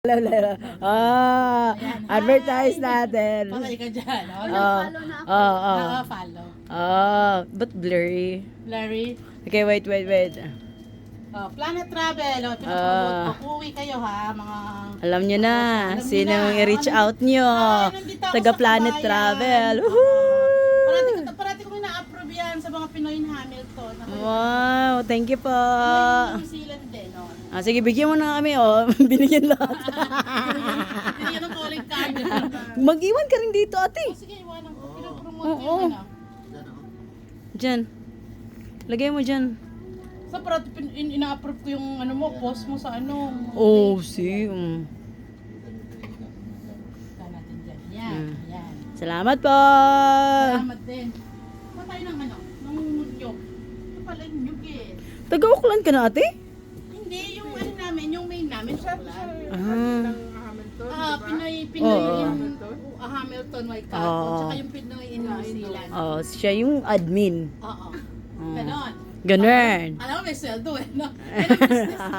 Oh, Ayan, advertise hi. natin. Patay ka dyan. Follow. Oh, but blurry. Larry. Okay, wait. Planet Travel. Pinapromote ko. Kuwi kayo ha, mga... Alam nyo na, Alam nyo sino na. i-reach out nyo? Nandito ako Taga sa Planet Kabayan. Travel. Oo. Woohoo! Parati ko na-approve yan sa mga Pinoy in Hamilton. Wow, thank you po. New Zealand din, no? Sige, bigyan mo na kami, oh. Binigyan lahat. Hindi yan ang calling card. Mag-iwan ka rin dito, ate. Sige, iwanan ko. Pinapromote ko Oo. yung ano. Diyan. Lagay mo dyan. Sa parati ina-approve ko yung ano mo, post mo sa ano. Oh, see. Ka natin dyan. Yan. Yan. Salamat po. Salamat din. Patay ng ano, ng nyug. Ito pala yung nyug eh. Taga-Auckland ka na, ate? Hindi, yung ano namin, yung main namin, chocolate. Pinoy Oo. in Hamilton, Waikato. Oo. Tsaka yung Pinoy in New Zealand. Oh, siya yung admin. Oo. Ganon. Ganun. Alam mo, may sweldo eh, no? Yan ang business mo.